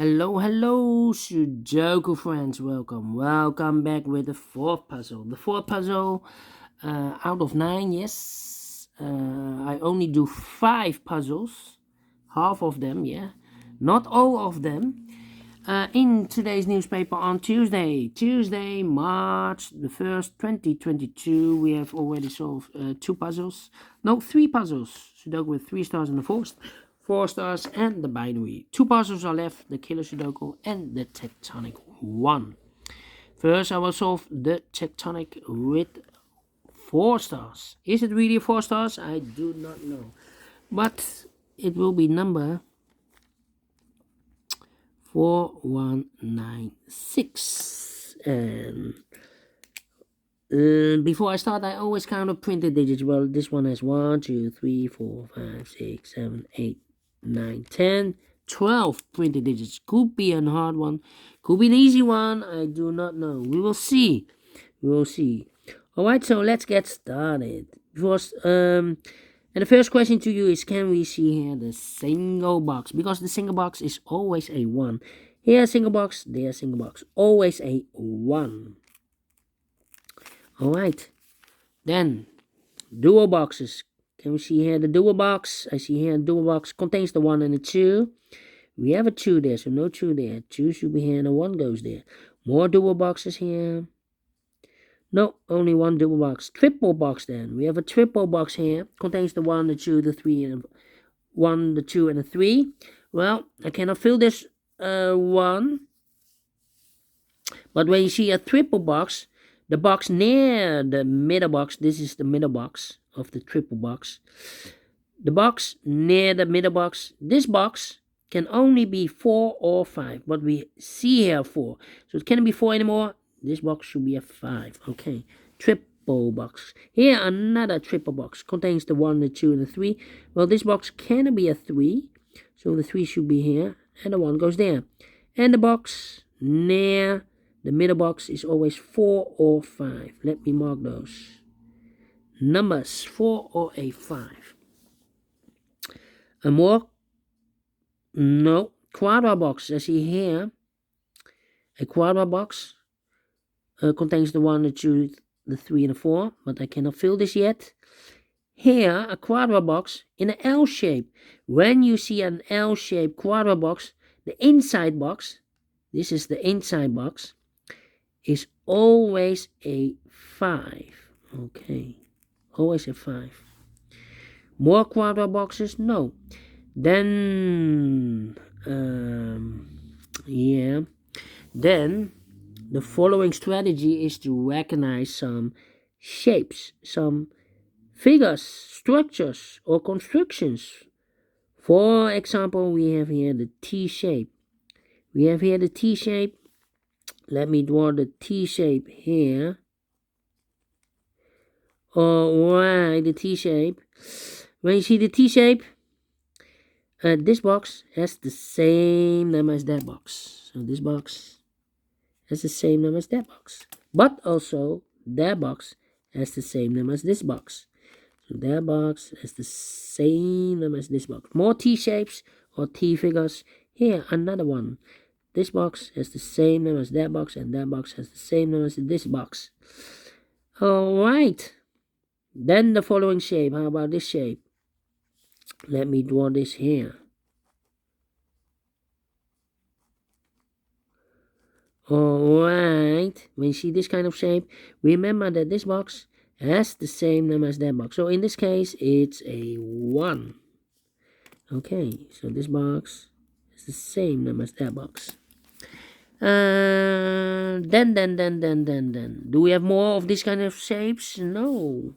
Hello, Sudoku friends. Welcome back with the fourth puzzle. The fourth puzzle out of 9, yes. I only do 5 puzzles, half of them, yeah. Not all of them. In today's newspaper on Tuesday, March the 1st, 2022, we have already solved 2 puzzles. No, 3 puzzles. Sudoku with 3 stars and the 4 stars, and the binary. 2 puzzles are left, the Killer Sudoku and the Tectonic one. First, I will solve the Tectonic with 4 stars. Is it really 4 stars? I do not know. But it will be number 4196. And before I start, I always count up printed digits. Well, this one has 1, 2, 3, 4, 5, 6, 7, 8, 9, 10, 12 printed digits. Could be a hard one, could be an easy one. I do not know. We will see. Alright, so let's get started. First, and the first question to you is, can we see here the single box? Because the single box is always a 1. Here a single box, there a single box. Always a 1. Alright. Then, dual boxes. Can we see here the dual box? I see here a dual box contains the 1 and the 2. We have a 2 there, so no 2 there. 2 should be here and a 1 goes there. More dual boxes here. No, only 1 double box. Triple box then. We have a triple box here. Contains the 1, the 2, the 3, and 1, the 2, and the 3. Well, I cannot fill this 1. But when you see a triple box, the box near the middle box, this is the middle box of the triple box. The box near the middle box, this box can only be 4 or 5. But we see here 4. So it can't be 4 anymore. This box should be a 5. Okay. Triple box. Here another triple box. Contains the 1, the 2, and the 3. Well, this box can be a 3. So the 3 should be here. And the 1 goes there. And the box near the middle box is always 4 or 5. Let me mark those. Numbers 4 or a 5. And more? No. Quadra box. I see here a quadra box. Contains the 1, the 2, the 3, and the 4, but I cannot fill this yet. Here, a quadra box in an L shape. When you see an L-shaped quadra box, the inside box, this is the inside box, is always a 5. Okay, always a 5. More quadra boxes? No. Then, Then, the following strategy is to recognize some shapes, some figures, structures, or constructions. For example, we have here the T shape. Let me draw the T shape here. Alright, the T shape. When you see the T shape, this box has the same number as that box. So this box has the same number as that box. But also, that box has the same number as this box. So that box has the same number as this box. More T-shapes or T-figures. Here, another one. This box has the same number as that box, and that box has the same number as this box. Alright. Then the following shape. How about this shape? Let me draw this here. Alright, when you see this kind of shape, remember that this box has the same number as that box. So in this case, it's a 1. Okay, so this box has the same number as that box. Then. Do we have more of this kind of shapes? No.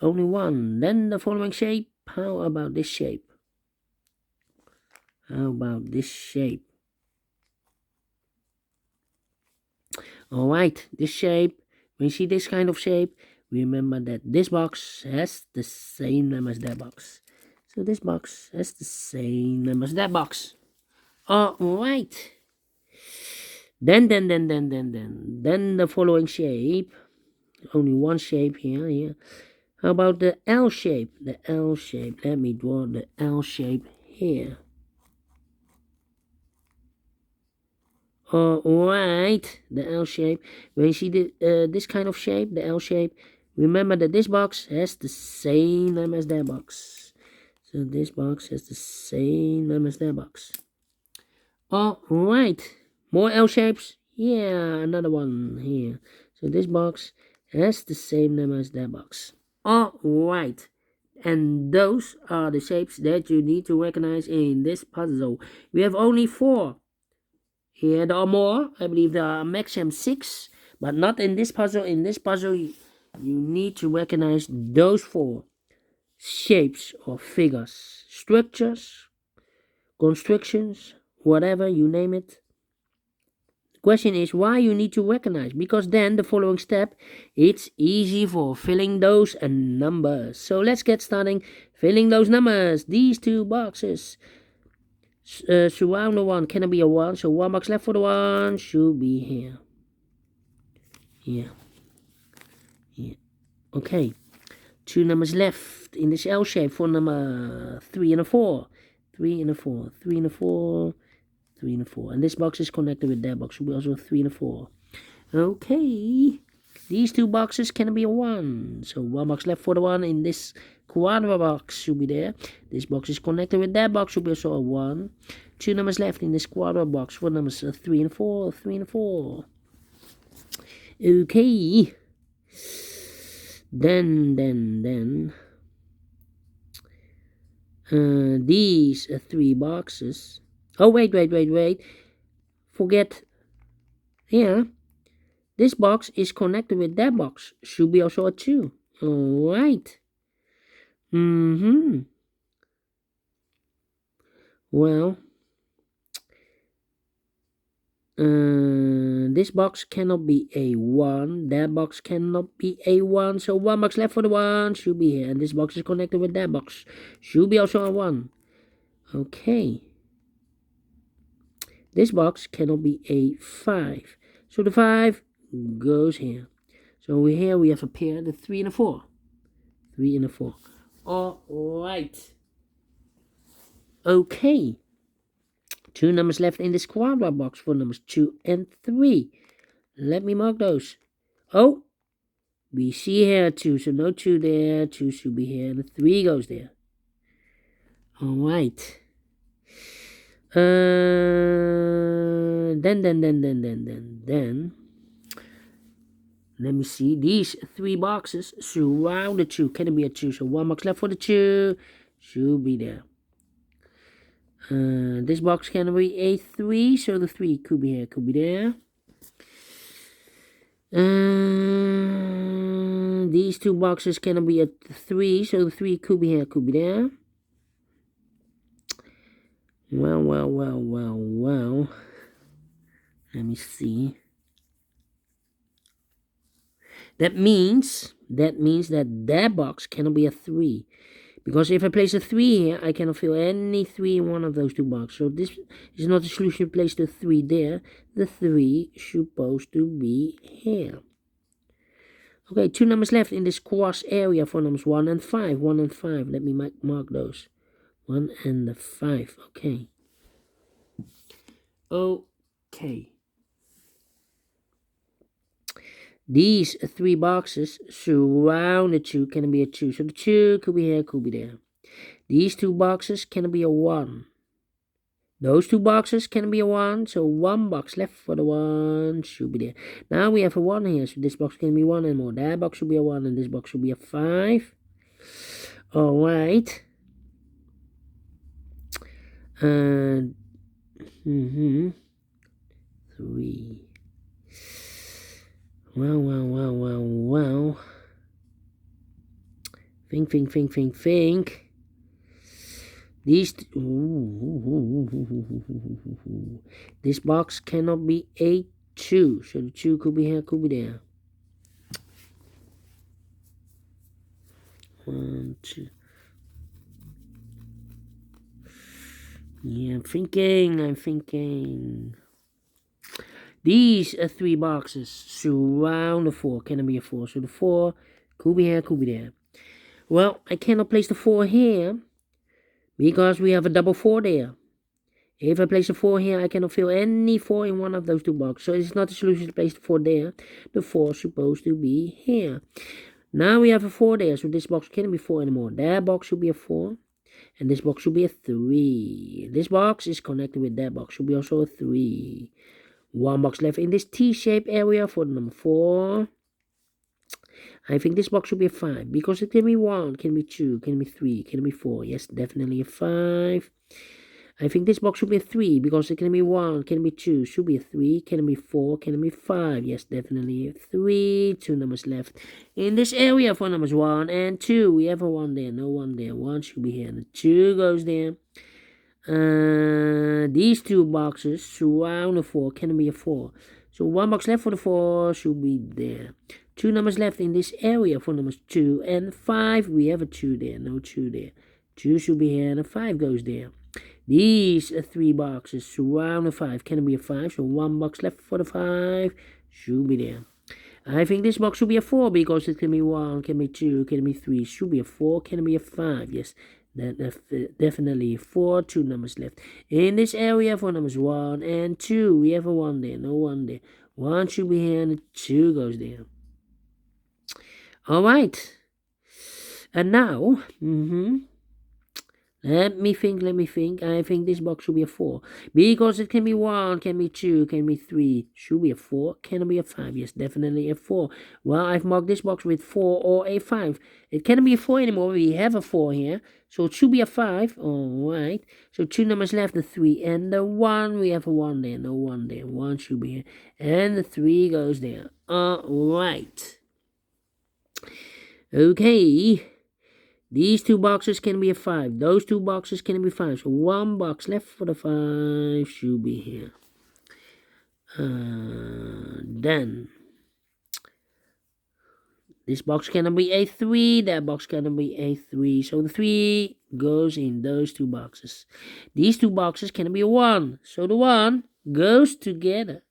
Only 1. Then the following shape. How about this shape? Alright, this shape, when you see this kind of shape, remember that this box has the same number as that box. So this box has the same number as that box. Alright. Then the following shape. Only one shape here. How about the L shape? Let me draw the L shape here. Alright, the L shape. When you see this kind of shape, the L shape, remember that this box has the same name as that box. So this box has the same name as that box. Alright, more L shapes. Yeah, another one here. So this box has the same name as that box. Alright, and those are the shapes that you need to recognize in this puzzle. We have only 4. Here there are more. I believe there are maximum 6, but not in this puzzle. In this puzzle, you need to recognize those 4 shapes or figures, structures, constructions, whatever you name it. The question is why you need to recognize, because then the following step, it's easy for filling those numbers. So let's get starting filling those numbers. These 2 boxes. Surround the 1 cannot be a 1, so 1 box left for the 1 should be here. Here. Okay. 2 numbers left in this L shape for number 3 and a 4. 3 and a 4. 3 and a 4. 3 and a 4. And this box is connected with that box, so we also 3 and a 4. Okay. These 2 boxes cannot be a 1. So 1 box left for the 1 in this quadra box should be there. This box is connected with that box, should be also a 1. 2 numbers left in this quadra box for numbers 3 and 4. 3 and 4. Okay. Then these 3 boxes. Oh, wait. Forget. Here. This box is connected with that box. Should be also a 2. Alright. Well. This box cannot be a 1. That box cannot be a 1. So 1 box left for the 1 should be here. And this box is connected with that box. Should be also a 1. Okay. This box cannot be a 5. So the 5 goes here. So here we have a pair, the 3 and a 4. 3 and a 4. Alright. Okay. 2 numbers left in this quadra box for numbers 2 and 3. Let me mark those. Oh, we see here 2, so no 2 there. 2 should be here, and the 3 goes there. Alright. Then. Let me see. These 3 boxes surround the 2. Can it be a 2? So 1 box left for the 2. Should be there. This box can be a 3. So the 3 could be here, could be there. These 2 boxes can be a 3. So the 3 could be here, could be there. Well. Let me see. That means that box cannot be a 3. Because if I place a 3 here, I cannot fill any 3 in one of those 2 boxes. So this is not a solution to place the 3 there. The 3 is supposed to be here. Okay, 2 numbers left in this cross area for numbers 1 and 5. 1 and 5. Let me mark those. 1 and the 5. Okay. Okay. These 3 boxes surround the 2. Can be a 2. So the 2 could be here, could be there. These 2 boxes can be a 1. Those 2 boxes can be a 1. So 1 box left for the 1 should be there. Now we have a 1 here. So this box can be 1 and more. That box should be a 1 and this box should be a 5. Alright. 3. Well. Think. These. This box cannot be a 2. So the 2 could be here, could be there. 1, 2. Yeah, I'm thinking. These 3 boxes surround the 4. Can it be a 4? So the 4 could be here, could be there. Well, I cannot place the 4 here because we have a double 4 there. If I place a 4 here, I cannot fill any 4 in one of those two boxes. So it's not a solution to place the 4 there. The 4 is supposed to be here. Now we have a 4 there, so this box can't be 4 anymore. That box should be a 4. And this box should be a 3. This box is connected with that box. Should be also a 3. One box left in this T-shaped area for number 4. I think this box should be a 5. Because it can be 1, can be 2, can be 3, can be 4. Yes, definitely a 5. I think this box should be a 3. Because it can be 1, can be 2, should be a 3, can be 4, can be 5. Yes, definitely a 3. 2 numbers left in this area for numbers 1 and 2. We have a 1 there, no 1 there. 1 should be here, and the 2 goes there. These two boxes surround the 4, can be a 4. So 1 box left for the 4 should be there. 2 numbers left in this area for numbers 2 and 5. We have a 2 there, no 2 there. 2 should be here, and a 5 goes there. These 3 boxes surround the 5, can be a 5. So 1 box left for the 5 should be there. I think this box should be a 4 because it can be 1, can be 2, can be 3, should be a 4, can be a 5. Yes, definitely 4. 2 numbers left in this area for numbers 1 and 2. We have a 1 there, no 1 there. 1 should be here, and the 2 goes there. Alright. And now, let me think. I think this box should be a 4. Because it can be 1, can be 2, can be 3. Should be a 4, can be a 5. Yes, definitely a 4. Well, I've marked this box with 4 or a 5. It can't be a 4 anymore. We have a 4 here. So it should be a 5. Alright. So 2 numbers left, the 3 and the 1. We have a 1 there, no 1 there. 1 should be here. And the 3 goes there. Alright. Okay. These 2 boxes can be a 5. Those 2 boxes can be 5. So 1 box left for the 5 should be here. Then this box can be a 3. That box can be a 3. So the 3 goes in those 2 boxes. These 2 boxes can be a 1. So the 1 goes together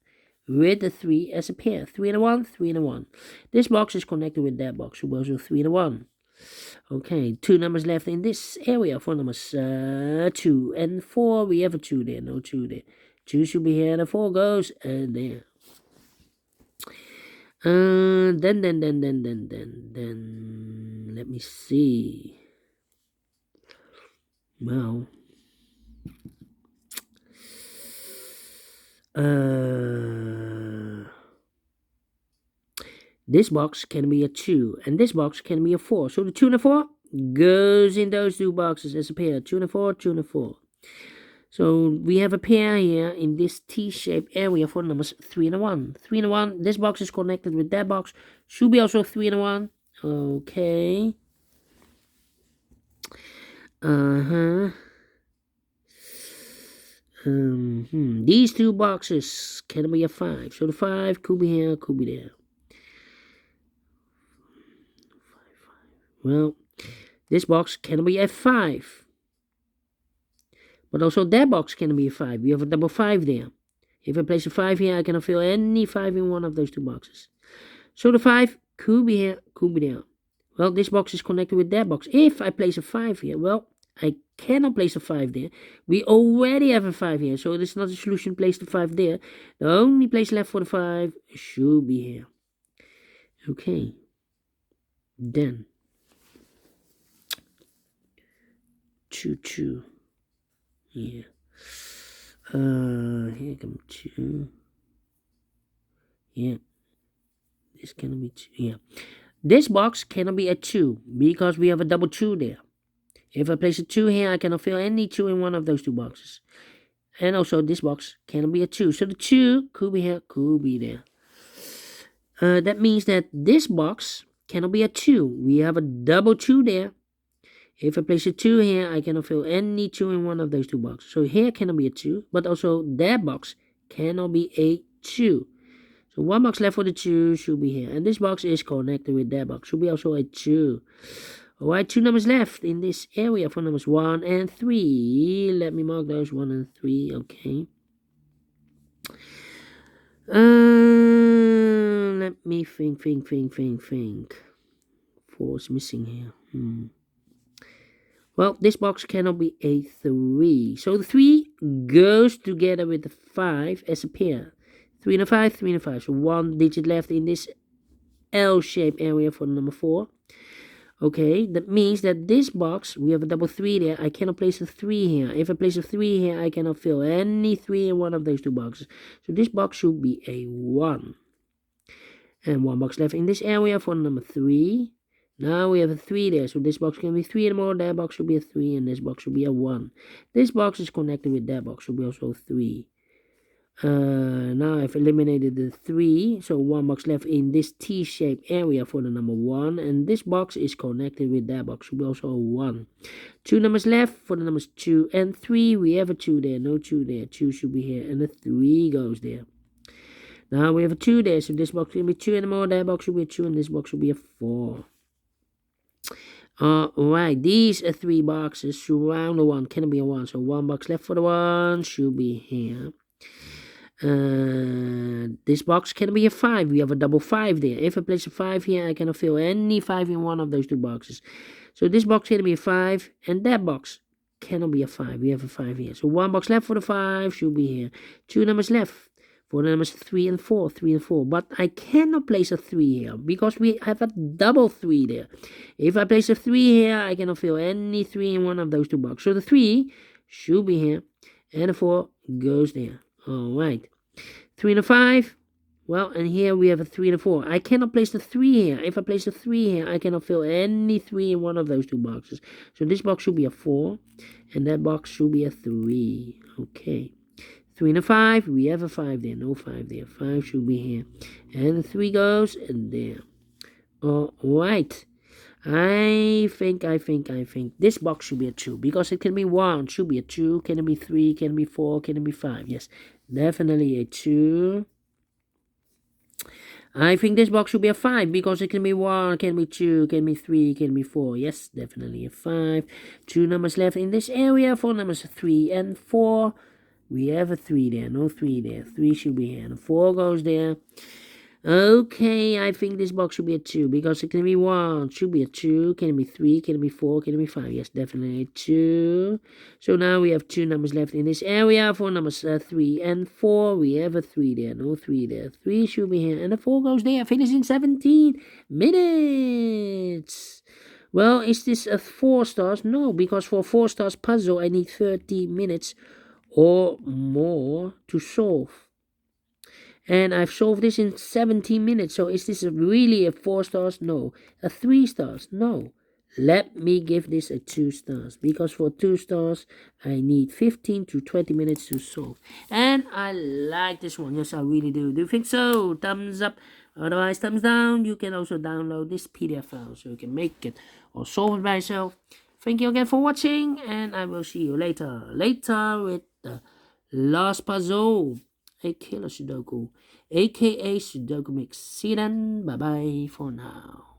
with the 3 as a pair. 3 and a 1, 3 and a 1. This box is connected with that box. So also 3 and a 1. Okay, 2 numbers left in this area for numbers 2 and 4. We have a 2 there, no 2 there. 2 should be here, and a 4 goes there. Then, let me see. Well, this box can be a 2, and this box can be a 4. So the 2 and a 4 goes in those 2 boxes as a pair. 2 and a 4, 2 and a 4. So we have a pair here in this T-shaped area for numbers 3 and a 1. 3 and a 1. This box is connected with that box. Should be also 3 and a 1. Okay. These 2 boxes can be a 5. So the 5 could be here, could be there. Well, this box can be a 5. But also that box can be a 5. We have a double 5 there. If I place a 5 here, I cannot fill any 5 in one of those 2 boxes. So the 5 could be here, could be there. Well, this box is connected with that box. If I place a 5 here, well, I cannot place a 5 there. We already have a 5 here, so it's not a solution to place the 5 there. The only place left for the 5 should be here. Okay. Then 2. Yeah. Here come 2. Yeah. This cannot be 2. Yeah. This box cannot be a 2 because we have a double 2 there. If I place a 2 here, I cannot fill any 2 in one of those 2 boxes. And also this box cannot be a 2. So the 2 could be here, could be there. That means that this box cannot be a 2. We have a double 2 there. If I place a 2 here, I cannot fill any 2 in one of those 2 boxes. So here cannot be a 2, but also that box cannot be a 2. So 1 box left for the 2 should be here. And this box is connected with that box. Should be also a 2. Alright, 2 numbers left in this area for numbers 1 and 3. Let me mark those 1 and 3. Okay. Let me think. 4 is missing here. Well, this box cannot be a 3. So the 3 goes together with the 5 as a pair. 3 and a 5, 3 and a 5. So 1 digit left in this L-shaped area for the number 4. Okay, that means that this box, we have a double 3 there. I cannot place a 3 here. If I place a 3 here, I cannot fill any 3 in one of those two boxes. So this box should be a 1. And 1 box left in this area for number 3. Now we have a 3 there, so this box can be 3 and more. That box should be a 3, and this box should be a 1. This box is connected with that box, should be also 3. Now I've eliminated the 3, so 1 box left in this T-shaped area for the number 1, and this box is connected with that box, should be also a 1. 2 numbers left for the numbers 2 and 3. We have a 2 there, no 2 there. 2 should be here, and the 3 goes there. Now we have a 2 there, so this box can be 2 and more. That box should be a 2, and this box should be a 4. Alright, these are 3 boxes surround the 1. Can it be a 1? So 1 box left for the 1 should be here. This box can be a 5. We have a double 5 there. If I place a 5 here, I cannot fill any 5 in one of those two boxes. So this box can be a 5, and that box cannot be a 5. We have a 5 here. So 1 box left for the 5 should be here. 2 numbers left for the numbers 3 and 4. 3 and 4. But I cannot place a 3 here because we have a double 3 there. If I place a 3 here, I cannot fill any 3 in one of those two boxes. So the 3 should be here, and the 4 goes there. Alright, 3 and a 5. Well, and here we have a 3 and a 4. I cannot place the 3 here. If I place the 3 here, I cannot fill any 3 in one of those two boxes. So this box should be a 4, and that box should be a 3. Okay, 3 and a 5. We have a 5 there. No 5 there. 5 should be here, and the 3 goes in there. Alright. I think this box should be a 2 because it can be 1, should be a 2, can it be 3, can it be 4, can it be 5? Yes, definitely a 2. I think this box should be a 5 because it can be 1, can be 2, can be 3, can be 4. Yes, definitely a 5. 2 numbers left in this area for numbers 3 and 4. We have a 3 there, no 3 there. 3 should be here, and 4 goes there. Okay, I think this box should be a 2 because it can be 1, should be a 2, can it be 3, can it be 4, can it be 5? Yes, definitely a 2. So now we have 2 numbers left in this area for numbers 3 and 4. We have a 3 there, no 3 there. 3 should be here, and the 4 goes there. Finish in 17 minutes. Well, is this a 4 stars? No, because for a 4 stars puzzle, I need 30 minutes or more to solve. And I've solved this in 17 minutes. So is this really a 4 stars? No. A 3 stars? No. Let me give this a 2 stars. Because for 2 stars, I need 15 to 20 minutes to solve. And I like this one. Yes, I really do. Do you think so? Thumbs up. Otherwise, thumbs down. You can also download this PDF file so you can make it or solve it by yourself. Thank you again for watching. And I will see you later. Later with the last puzzle. A killer Sudoku, a.k.a. Sudoku mix. See you then. Bye bye for now.